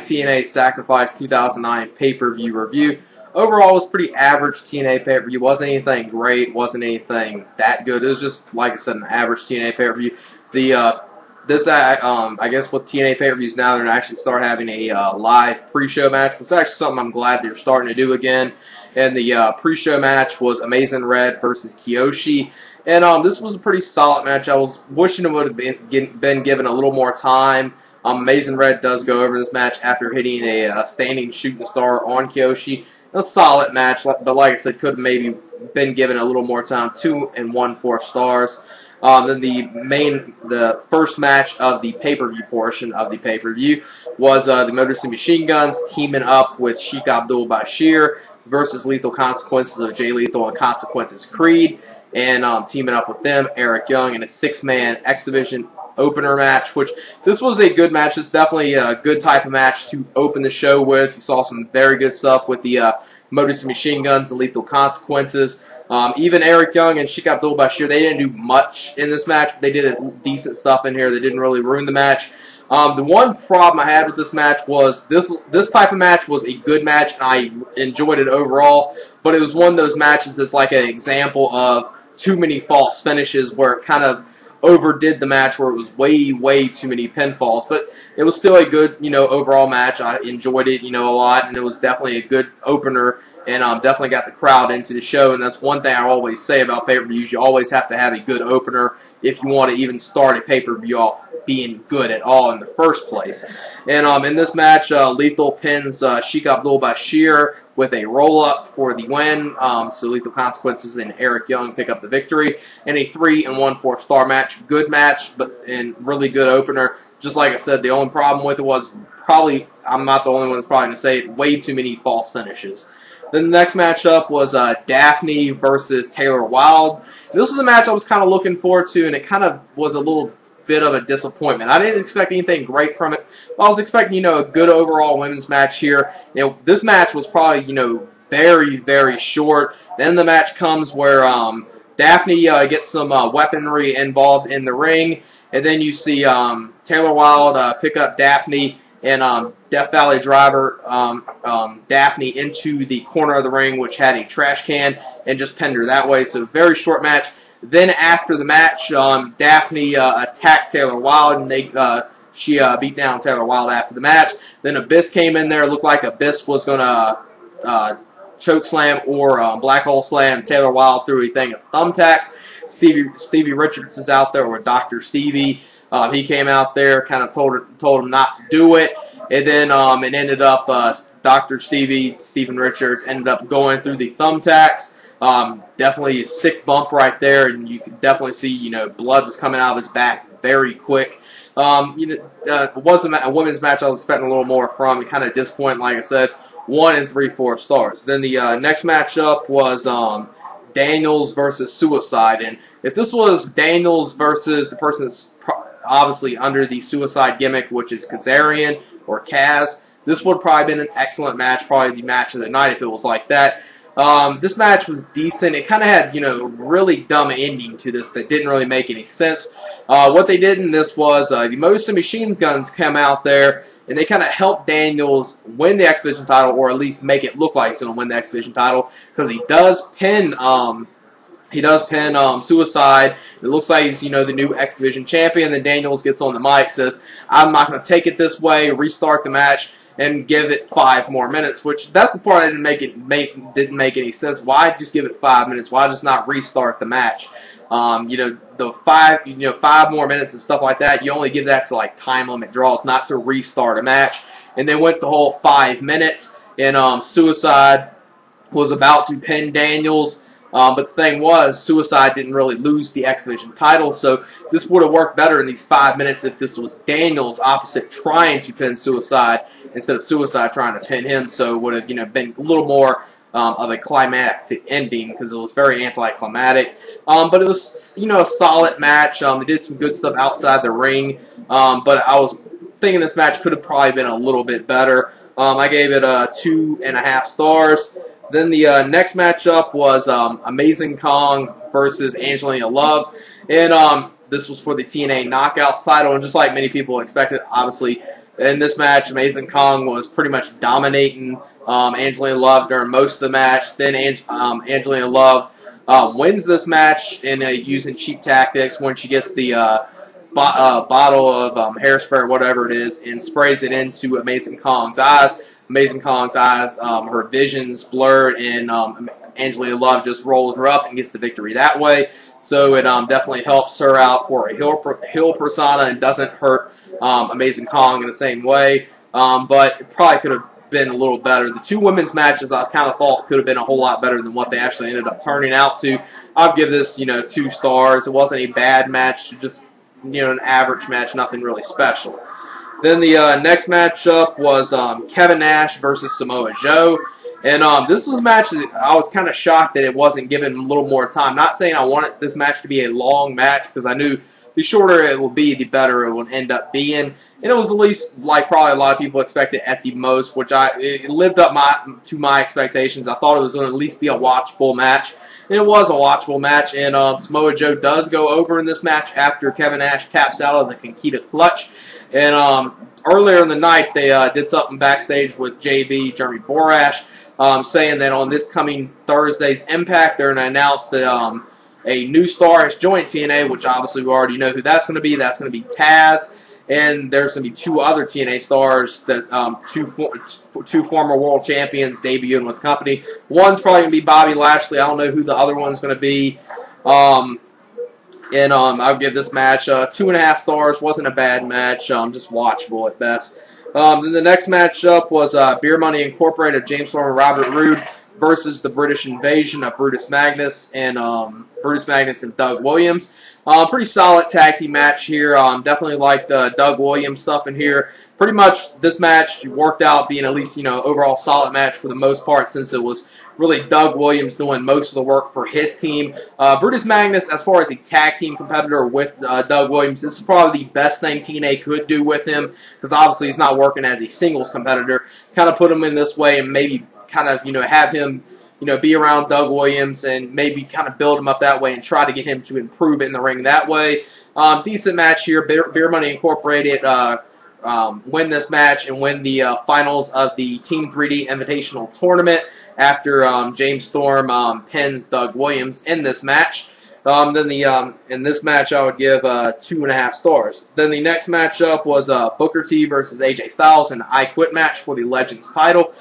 TNA Sacrifice 2009 pay-per-view review. Overall, it was pretty average TNA pay-per-view. Wasn't anything great. Wasn't anything that good. It was just, like I said, an average TNA pay-per-view. I guess with TNA pay-per-views now, they're going to actually start having a live pre-show match, which is actually something I'm glad they're starting to do again. And the pre-show match was Amazing Red versus Kiyoshi. And this was a pretty solid match. I was wishing it would have been given a little more time. Amazing Red does go over this match after hitting a standing shooting star on Kiyoshi. A solid match, but like I said, could have maybe been given a little more time. 2 1/4 stars. Then the first match of the pay-per-view portion of the pay-per-view was the Motor City Machine Guns teaming up with Sheik Abdul Bashir versus Lethal Consequences of Jay Lethal and Consequences Creed, and teaming up with them, Eric Young, in a 6-man X Division opener match, which this was a good match. It's definitely a good type of match to open the show with. You saw some very good stuff with the Motor City Machine Guns, the Lethal Consequences. Even Eric Young and Sheik Abdul Bashir, they didn't do much in this match, but they did decent stuff in here. They didn't really ruin the match. The one problem I had with this match was this type of match was a good match, and I enjoyed it overall, but it was one of those matches that's like an example of too many false finishes where it kind of overdid the match, where it was way too many pinfalls. But it was still a good, overall match. I enjoyed it, a lot, and it was definitely a good opener, and definitely got the crowd into the show. And that's one thing I always say about pay-per-views. You always have to have a good opener if you want to even start a pay-per-view off being good at all in the first place. And in this match, Lethal pins Sheik Abdul Bashir with a roll-up for the win. So Lethal Consequences and Eric Young pick up the victory in a 3 1/4 star match. Good match, but and really good opener. Just like I said, the only problem with it was probably, I'm not the only one that's probably going to say it, way too many false finishes. Then the next matchup was Daffney versus Taylor Wilde. This was a match I was kind of looking forward to, and it kind of was a little bit of a disappointment. I didn't expect anything great from it. I was expecting, a good overall women's match here. This match was probably, very short. Then the match comes where Daffney gets some weaponry involved in the ring, and then you see Taylor Wilde pick up Daffney and Death Valley Driver Daffney into the corner of the ring, which had a trash can, and just pinned her that way. So very short match. Then after the match, Daffney attacked Taylor Wilde, and she beat down Taylor Wilde after the match. Then Abyss came in there. It looked like Abyss was going to choke slam or black hole slam Taylor Wilde through a thing of thumbtacks. Stevie Richards is out there, or Dr. Stevie. He came out there, kind of told him not to do it, and then it ended up Dr. Steven Richards ended up going through the thumbtacks. Definitely a sick bump right there, and you could definitely see, blood was coming out of his back very quick. It wasn't a women's match I was expecting a little more from. It kind of disappointed, like I said, 1 3/4 stars. Then the next matchup was Daniels versus Suicide, and if this was Daniels versus the person that's obviously under the Suicide gimmick, which is Kazarian or Kaz, this would have probably been an excellent match, probably the match of the night if it was like that. This match was decent. It kind of had, a really dumb ending to this that didn't really make any sense. What they did in this was the Motor City Machine Guns come out there, and they kind of helped Daniels win the X Division title, or at least make it look like he's going to win the X Division title, because he does pin Suicide. It looks like he's, the new X Division champion. Then Daniels gets on the mic, says, "I'm not going to take it this way," restart the match, and give it 5 more minutes, which that's the part that didn't make any sense. Why just give it 5 minutes? Why just not restart the match? The 5 more minutes and stuff like that, you only give that to like time limit draws, not to restart a match. And they went the whole 5 minutes, and Suicide was about to pin Daniels. But the thing was, Suicide didn't really lose the X Division title, so this would have worked better in these 5 minutes if this was Daniels opposite trying to pin Suicide instead of Suicide trying to pin him. So it would have, been a little more of a climactic ending, because it was very anticlimactic. But it was, a solid match. They did some good stuff outside the ring, but I was thinking this match could have probably been a little bit better. I gave it 2 1/2 stars. Then the next matchup was Amazing Kong versus Angelina Love, and this was for the TNA Knockouts title. And just like many people expected, obviously in this match, Amazing Kong was pretty much dominating Angelina Love during most of the match. Then Angelina Love wins this match in using cheap tactics when she gets the bottle of hairspray or whatever it is and sprays it into Amazing Kong's eyes. Amazing Kong's eyes, her vision's blurred, and Angelina Love just rolls her up and gets the victory that way. So it definitely helps her out for a heel persona and doesn't hurt Amazing Kong in the same way. But it probably could have been a little better. The two women's matches I kind of thought could have been a whole lot better than what they actually ended up turning out to. I'll give this 2 stars. It wasn't a bad match, just an average match, nothing really special. Then the next matchup was Kevin Nash versus Samoa Joe. And this was a match that I was kind of shocked that it wasn't given a little more time. Not saying I wanted this match to be a long match, because I knew the shorter it will be, the better it would end up being. And it was at least like probably a lot of people expected at the most, which it lived up to my expectations. I thought it was going to at least be a watchable match. And it was a watchable match. And Samoa Joe does go over in this match after Kevin Nash taps out of the Conquista Clutch. And earlier in the night, they did something backstage with JB, Jeremy Borash, saying that on this coming Thursday's Impact, they're going to announce that a new star has joined TNA, which obviously we already know who that's going to be. That's going to be Taz. And there's going to be 2 other TNA stars, that two former world champions debuting with the company. One's probably going to be Bobby Lashley. I don't know who the other one's going to be. And I'll give this match 2.5 stars. Wasn't a bad match. Just watchable at best. Then the next matchup was Beer Money Incorporated, James Storm and Robert Roode versus the British Invasion of Brutus Magnus and Doug Williams. Pretty solid tag team match here. Definitely liked Doug Williams stuff in here. Pretty much this match worked out being at least overall solid match for the most part, since it was really Doug Williams doing most of the work for his team. Brutus Magnus, as far as a tag team competitor with Doug Williams, this is probably the best thing TNA could do with him, because obviously he's not working as a singles competitor. Kind of put him in this way and maybe kind of have him be around Doug Williams and maybe kind of build him up that way and try to get him to improve in the ring that way. Decent match here. Beer Money Incorporated win this match and win the finals of the Team 3D Invitational Tournament after James Storm pins Doug Williams in this match. In this match, I would give 2.5 stars. Then the next matchup was Booker T versus AJ Styles in an I Quit match for the Legends title.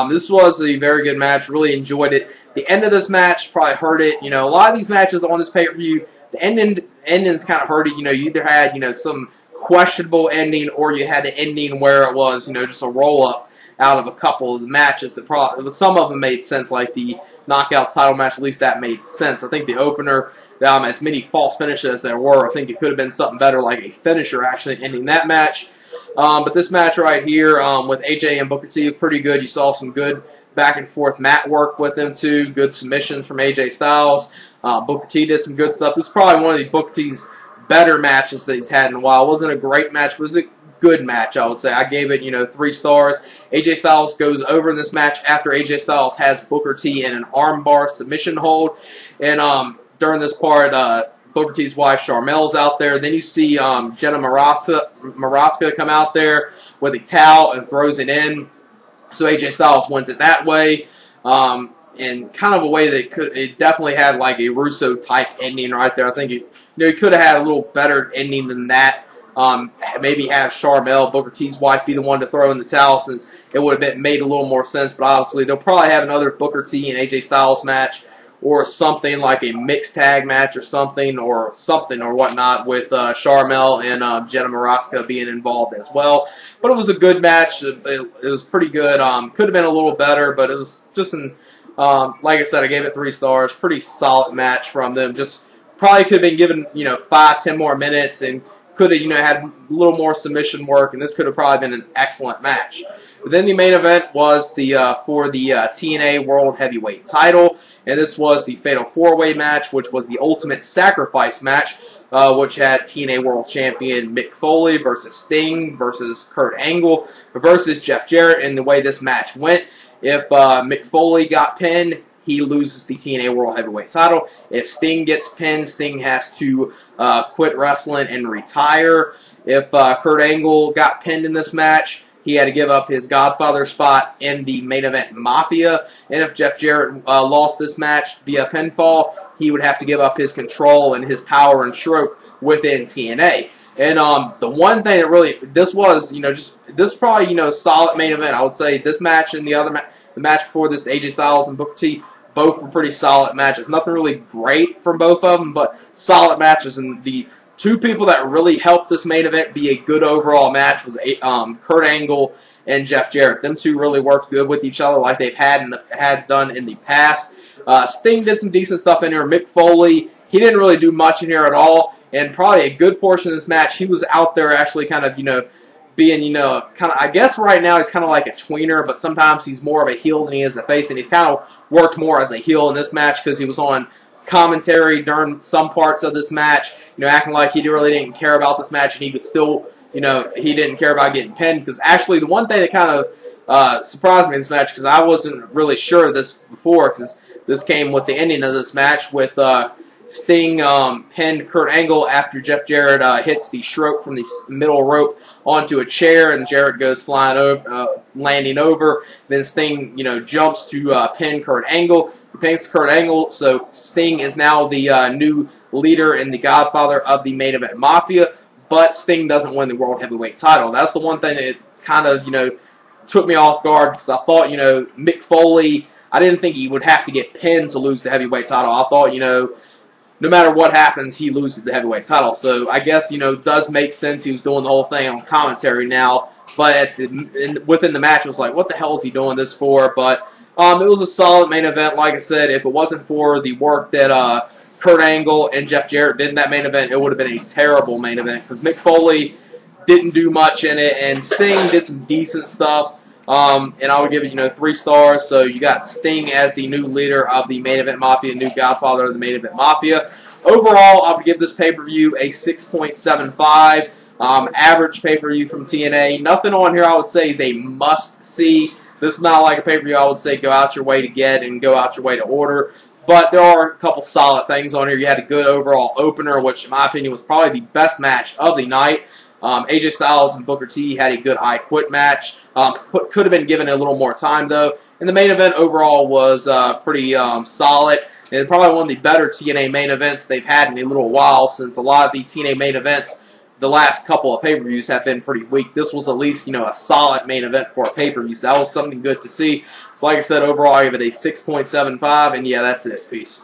This was a very good match. Really enjoyed it. The end of this match probably hurt it. A lot of these matches on this pay-per-view, the endings kind of hurt it. You either had some questionable ending, or you had an ending where it was just a roll-up out of a couple of the matches. That probably some of them made sense, like the Knockouts title match. At least that made sense. I think the opener, as many false finishes as there were, I think it could have been something better, like a finisher actually ending that match. But this match right here with AJ and Booker T, pretty good. You saw some good back and forth mat work with them too. Good submissions from AJ Styles. Booker T did some good stuff. This is probably one of the Booker T's better matches that he's had in a while. It wasn't a great match, but it was a good match, I would say. I gave it 3 stars. AJ Styles goes over in this match after AJ Styles has Booker T in an armbar submission hold. And during this part, Booker T's wife Sharmel's out there. Then you see Jenna Maraska come out there with a towel and throws it in. So AJ Styles wins it that way. In kind of a way that it definitely had like a Russo type ending right there. I think it could have had a little better ending than that. Maybe have Sharmel, Booker T's wife, be the one to throw in the towel, since it would have made a little more sense. But obviously they'll probably have another Booker T and AJ Styles match, or something like a mixed tag match or something or whatnot, with Sharmel and Jenna Maraska being involved as well. But it was a good match. It was pretty good. Could have been a little better, but it was just like I said, I gave it 3 stars. Pretty solid match from them. Just probably could have been given 5-10 more minutes, and could have had a little more submission work, and this could have probably been an excellent match. But then the main event was for the TNA World Heavyweight title, and this was the Fatal 4-Way match, which was the Ultimate Sacrifice match, which had TNA World Champion Mick Foley versus Sting versus Kurt Angle versus Jeff Jarrett. And the way this match went, if Mick Foley got pinned, he loses the TNA World Heavyweight title. If Sting gets pinned, Sting has to quit wrestling and retire. If Kurt Angle got pinned in this match, he had to give up his Godfather spot in the main event Mafia. And if Jeff Jarrett lost this match via pinfall, he would have to give up his control and his power and stroke within TNA. And the one thing that really, this was, this probably, solid main event. I would say this match and the match before this, AJ Styles and Booker T, both were pretty solid matches. Nothing really great from both of them, but solid matches. And the two people that really helped this main event be a good overall match was Kurt Angle and Jeff Jarrett. Them two really worked good with each other like they've had done in the past. Sting did some decent stuff in here. Mick Foley, he didn't really do much in here at all. And probably a good portion of this match, he was out there actually kind of, being, I guess right now he's kind of like a tweener, but sometimes he's more of a heel than he is a face, and he kind of worked more as a heel in this match because he was on commentary during some parts of this match, acting like he really didn't care about this match, and he could still, he didn't care about getting pinned, because actually the one thing that kind of surprised me in this match, because I wasn't really sure of this before, because this came with the ending of this match with Sting pinned Kurt Angle after Jeff Jarrett hits the stroke from the middle rope onto a chair, and Jarrett goes flying over, landing over. Then Sting, jumps to pin Kurt Angle. He pins Kurt Angle, so Sting is now the new leader and the godfather of the main event Mafia, but Sting doesn't win the World Heavyweight title. That's the one thing that kind of, took me off guard, because I thought, Mick Foley, I didn't think he would have to get pinned to lose the heavyweight title. I thought, no matter what happens, he loses the heavyweight title. So I guess, it does make sense. He was doing the whole thing on commentary now. But within the match, it was like, what the hell is he doing this for? But it was a solid main event. Like I said, if it wasn't for the work that Kurt Angle and Jeff Jarrett did in that main event, it would have been a terrible main event. Because Mick Foley didn't do much in it, and Sting did some decent stuff. And I would give it, 3 stars. So you got Sting as the new leader of the Main Event Mafia, new godfather of the Main Event Mafia. Overall, I would give this pay-per-view a 6.75. Average pay-per-view from TNA. Nothing on here I would say is a must-see. This is not like a pay-per-view I would say go out your way to get and go out your way to order. But there are a couple solid things on here. You had a good overall opener, which in my opinion was probably the best match of the night. AJ Styles and Booker T had a good I Quit match. Could have been given a little more time, though. And the main event overall was pretty solid. And probably one of the better TNA main events they've had in a little while, since a lot of the TNA main events the last couple of pay-per-views have been pretty weak. This was at least, a solid main event for a pay-per-view. So that was something good to see. So like I said, overall I give it a 6.75. And yeah, that's it. Peace.